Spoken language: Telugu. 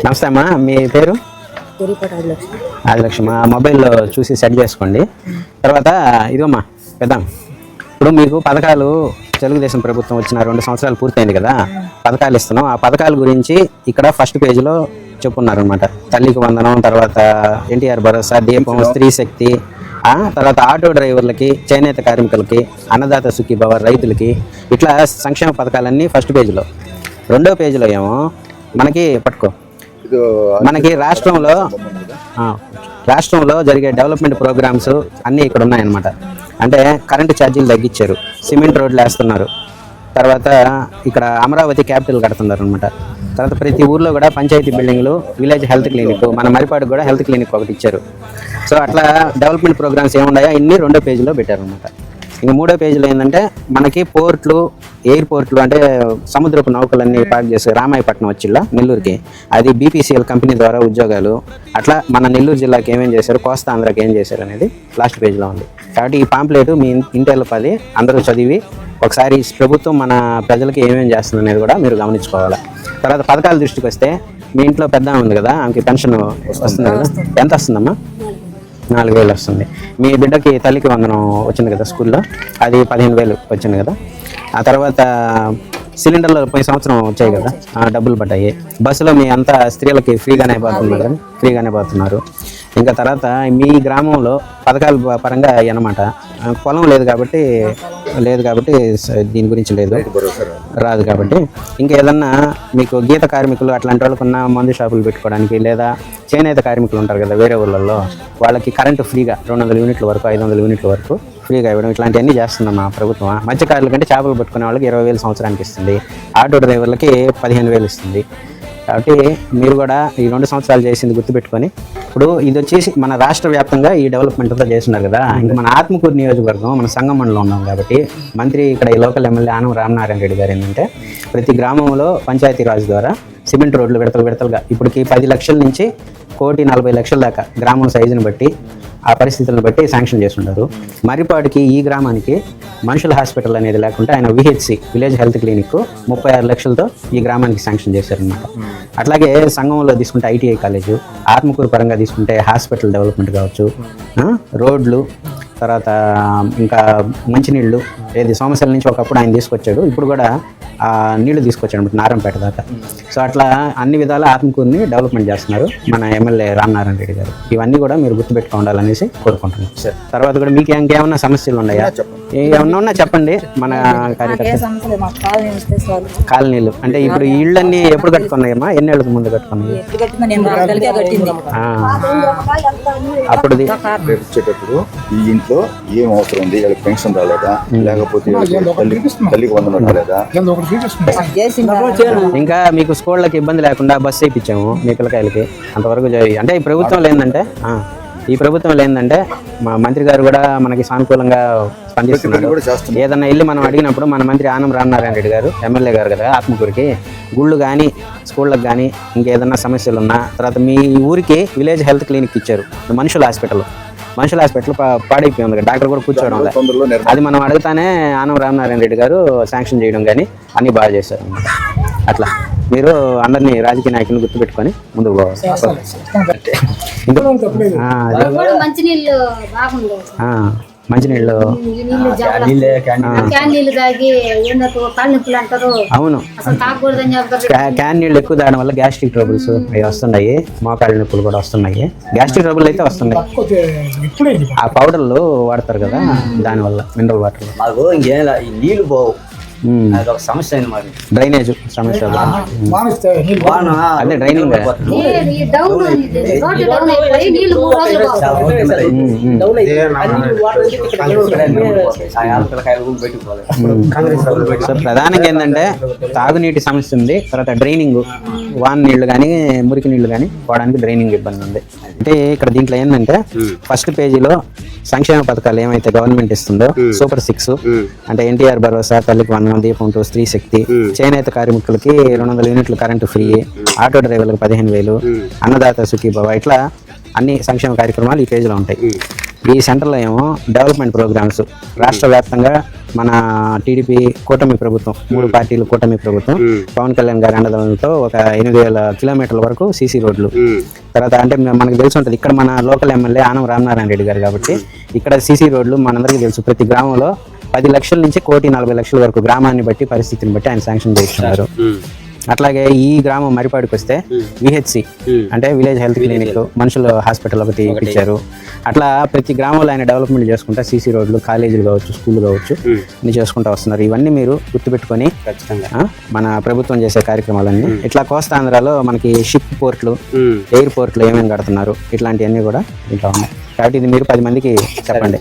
నమస్తే అమ్మా, మీ పేరు? ఆదిలక్ష్మి. మొబైల్లో చూసి సెట్ చేసుకోండి. తర్వాత ఇదిగోమ్మా పెద్దాం, ఇప్పుడు మీకు పథకాలు తెలుగుదేశం ప్రభుత్వం వచ్చిన 2 సంవత్సరాలు పూర్తయింది కదా, పథకాలు ఇస్తున్నాం. ఆ పథకాల గురించి ఇక్కడ ఫస్ట్ పేజీలో చెప్పున్నారు అనమాట. తల్లికి వందనం, తర్వాత ఎన్టీఆర్ భరోసా, దీపం, స్త్రీ శక్తి, తర్వాత ఆటో డ్రైవర్లకి, చేనేత కార్మికులకి, అన్నదాత సుఖీభవ, రైతులకి, ఇట్లా సంక్షేమ పథకాలన్నీ ఫస్ట్ పేజీలో. రెండో పేజీలో ఏమో మనకి మనకి రాష్ట్రంలో జరిగే డెవలప్మెంట్ ప్రోగ్రామ్స్ అన్నీ ఇక్కడ ఉన్నాయన్నమాట. అంటే కరెంటు ఛార్జీలు తగ్గించారు, సిమెంట్ రోడ్లు వేస్తున్నారు, తర్వాత ఇక్కడ అమరావతి క్యాపిటల్ కడుతున్నారు అనమాట. తర్వాత ప్రతి ఊర్లో కూడా పంచాయతీ బిల్డింగ్లు, విలేజ్ హెల్త్ క్లినిక్, మన మరిపాడుకు కూడా హెల్త్ క్లినిక్ ఒకటి ఇచ్చారు. సో అట్లా డెవలప్మెంట్ ప్రోగ్రామ్స్ ఏమున్నాయో ఇన్ని రెండో పేజీలో పెట్టారనమాట. ఇంక మూడో పేజీలో ఏంటంటే మనకి పోర్ట్లు, ఎయిర్పోర్ట్లు, అంటే సముద్రపు నౌకలన్నీ పార్క్ చేసే రామాయపట్నం వచ్చిల్లా నెల్లూరుకి, అది బీపీసీఎల్ కంపెనీ ద్వారా ఉద్యోగాలు. అట్లా మన నెల్లూరు జిల్లాకి ఏమేం చేశారు, కోస్తా ఆంధ్రాకి ఏం చేశారు అనేది లాస్ట్ పేజీలో ఉంది. కాబట్టి ఈ పాంప్లెట్ మీ ఇంటిలో 10 అందరూ చదివి ఒకసారి ప్రభుత్వం మన ప్రజలకి ఏమేమి చేస్తుంది అనేది కూడా మీరు గమనించుకోవాలి. తర్వాత పథకాల దృష్టికి వస్తే మీ ఇంట్లో పెద్ద ఉంది కదా, ఆమెకి పెన్షన్ వస్తుంది కదా, ఎంత వస్తుందమ్మా? 4,000 వస్తుంది. మీ బిడ్డకి తల్లికి వందనం వచ్చింది కదా స్కూల్లో, అది 15,000 వచ్చింది కదా. ఆ తర్వాత సిలిండర్లు పోయిన సంవత్సరం వచ్చాయి కదా, డబ్బులు పడ్డాయి. బస్సులో మీ అంతా స్త్రీలకి ఫ్రీగానే పోతున్నారు. ఇంకా తర్వాత మీ గ్రామంలో పథకాల పరంగా అన్నమాట, పొలం లేదు కాబట్టి దీని గురించి రాదు కాబట్టి, ఇంకా ఏదన్నా మీకు గీత కార్మికులు అట్లాంటి వాళ్ళకున్న మందు షాపులు పెట్టుకోవడానికి, లేదా చేనేత కార్మికులు ఉంటారు కదా వేరే ఊళ్ళల్లో, వాళ్ళకి కరెంటు ఫ్రీగా 200 యూనిట్ల వరకు, 500 యూనిట్ల వరకు ఫ్రీగా ఇవ్వడం, ఇట్లాంటివన్నీ చేస్తుందమ్మా ప్రభుత్వం. మత్స్యకారుల కంటే చేపలు పట్టుకునే వాళ్ళకి 20,000 సంవత్సరానికి ఇస్తుంది, ఆటో డ్రైవర్లకి 15,000 ఇస్తుంది. కాబట్టి మీరు కూడా ఈ 2 సంవత్సరాలు చేసింది గుర్తుపెట్టుకొని, ఇప్పుడు ఇది వచ్చేసి మన రాష్ట్ర వ్యాప్తంగా ఈ డెవలప్మెంట్ అంతా చేస్తున్నారు కదా. ఇంకా మన ఆత్మకూరు నియోజకవర్గం, మన సంగమండలో ఉన్నాం కాబట్టి, మంత్రి ఇక్కడ ఈ లోకల్ ఎమ్మెల్యే ఆనం రామనారాయణ రెడ్డి గారు ఏంటంటే ప్రతి గ్రామంలో పంచాయతీరాజ్ ద్వారా సిమెంట్ రోడ్లు విడతలుగా ఇప్పటికి 10 లక్షల నుంచి 1,40,00,000 దాకా గ్రామం సైజుని బట్టి, ఆ పరిస్థితులను బట్టి శాంక్షన్ చేస్తున్నారు. మరిపాటికి ఈ గ్రామానికి మనుషుల హాస్పిటల్ అనేది లేకుండా ఆయన విహెచ్సి, విలేజ్ హెల్త్ క్లినిక్ 36 లక్షలతో ఈ గ్రామానికి శాంక్షన్ చేశారనమాట. అట్లాగే సంఘంలో తీసుకుంటే ఐటీఐ కాలేజు, ఆత్మకూరు పరంగా తీసుకుంటే హాస్పిటల్ డెవలప్మెంట్ కావచ్చు, రోడ్లు, తర్వాత ఇంకా మంచినీళ్ళు, ఏది సోమశల నుంచి ఒకప్పుడు ఆయన తీసుకొచ్చాడు, ఇప్పుడు కూడా నీళ్లు తీసుకొచ్చాడు నారంపేట దాకా. సో అట్లా అన్ని విధాల ఆత్మకూరుని డెవలప్మెంట్ చేస్తున్నారు మన ఎమ్మెల్యే రామనారాయణ రెడ్డి గారు. ఇవన్నీ కూడా మీరు గుర్తుపెట్టుకోవాలనేసి కోరుకుంటున్నాం. తర్వాత కూడా మీకు ఇంకేమన్నా సమస్యలు ఉన్నాయా? ఏమన్నా ఉన్నా చెప్పండి. మన కాలనీలు అంటే ఇప్పుడు ఈ ఇళ్ళన్నీ ఎప్పుడు కట్టుకున్నాయమ్మా? ఎన్ని ఏళ్ళకి ముందు కట్టుకున్నాయి? అప్పుడు వచ్చేటప్పుడు ఈ ఇంట్లో ఏం అవసరం ఉంది, పెన్షన్ రాలేదా, లేకపోతే తల్లికి వందనం రాలేదా, ఇంకా మీకు స్కూళ్ళకి ఇబ్బంది లేకుండా బస్సు వేయించాము మీ పిల్లకాయలకి, అంతవరకు అంటే ఈ ప్రభుత్వం ఏంటంటే మా మంత్రి గారు కూడా మనకి సానుకూలంగా స్పందిస్తున్నారు. ఏదన్నా వెళ్ళి మనం అడిగినప్పుడు మన మంత్రి ఆనం రామనారాయణ రెడ్డి గారు, ఎమ్మెల్యే గారు కదా ఆత్మకూరుకి, గుళ్ళు కానీ స్కూళ్ళకి కానీ ఇంకేదన్నా సమస్యలు ఉన్నా, తర్వాత మీ ఊరికి విలేజ్ హెల్త్ క్లినిక్ ఇచ్చారు. మనుషుల హాస్పిటల్ పాడైపోయింది, డాక్టర్ కూడా కూర్చోవడం లేదు. అది మనం అడుగుతానే ఆనం రామనారాయణ రెడ్డి గారు శాంక్షన్ చేయడం కానీ అన్నీ బాగా చేశారు. అట్లా మీరు అందరినీ రాజకీయ నాయకులను గుర్తుపెట్టుకొని ముందుకు పోవాలి. మంచినీళ్ళు అవును, క్యాన్ నీళ్ళు ఎక్కువ తాగడం వల్ల గ్యాస్ట్రిక్ ట్రబుల్స్ అవి వస్తున్నాయి, మోకాళ్ళ నొప్పులు కూడా వస్తున్నాయి. గ్యాస్ట్రిక్ ట్రబుల్ అయితే వస్తున్నాయి. ఆ పౌడర్లు వాడతారు కదా, దానివల్ల మినరల్ వాటర్ నీళ్ళు పోవు, సమస్య అయింది. మరి డ్రైనేజ్ సమస్య, అదే డ్రైనింగ్. సో ప్రధానంగా ఏంటంటే తాగునీటి సమస్య ఉంది, తర్వాత డ్రైనింగ్, వాన్ నీళ్లు కానీ మురికి నీళ్లు కానీ పోవడానికి డ్రైనింగ్ ఇబ్బంది ఉంది. అంటే ఇక్కడ దీంట్లో ఏంటంటే ఫస్ట్ పేజీలో సంక్షేమ పథకాలు ఏమైతే గవర్నమెంట్ ఇస్తుందో, సూపర్ 6 అంటే ఎన్టీఆర్ భరోసా, తల్లికి వందనం, దీపం 2, స్త్రీ శక్తి, చేనేత కార్మికులకి 200 యూనిట్లు కరెంటు ఫ్రీ, ఆటో డ్రైవర్లకు 15,000, అన్నదాత సుఖీభవ, ఇట్లా అన్ని సంక్షేమ కార్యక్రమాలు ఈ పేజీలో ఉంటాయి. ఈ సెంటర్లో ఏమో డెవలప్మెంట్ ప్రోగ్రామ్స్ రాష్ట్ర వ్యాప్తంగా మన టీడీపీ కూటమి ప్రభుత్వం 3 పార్టీలు కూటమి ప్రభుత్వం పవన్ కళ్యాణ్ గారి అండదండలతో ఒక 8,000 కిలోమీటర్ల వరకు సీసీ రోడ్లు. తర్వాత అంటే మనకు తెలిసి ఉంటుంది ఇక్కడ మన లోకల్ ఎమ్మెల్యే ఆనం రామనారాయణ రెడ్డి గారు కాబట్టి ఇక్కడ సీసీ రోడ్లు మనందరికీ తెలుసు. ప్రతి గ్రామంలో 10 లక్షల నుంచి 1,40,00,000 వరకు గ్రామాన్ని బట్టి పరిస్థితిని బట్టి ఆయన శాంక్షన్ చేస్తున్నారు. అట్లాగే ఈ గ్రామం మరిపాడికి వస్తే విహెచ్సి అంటే విలేజ్ హెల్త్ క్లినిక్, మనుషుల హాస్పిటల్ ఒకటి ఇచ్చారు. అట్లా ప్రతి గ్రామంలో ఆయన డెవలప్మెంట్ చేసుకుంటా సీసీ రోడ్లు, కాలేజీలు కావచ్చు, స్కూళ్ళు కావచ్చు అన్ని చేసుకుంటూ వస్తున్నారు. ఇవన్నీ మీరు గుర్తుపెట్టుకొని మన ప్రభుత్వం చేసే కార్యక్రమాలన్నీ ఇట్లా కోస్తాంధ్రలో మనకి షిప్ పోర్ట్లు, ఎయిర్ పోర్ట్లు ఏమేమి కడుతున్నారు ఇట్లాంటివన్నీ కూడా ఇంట్లో ఉన్నాయి. కాబట్టి ఇది మీరు 10 మందికి చెప్పండి.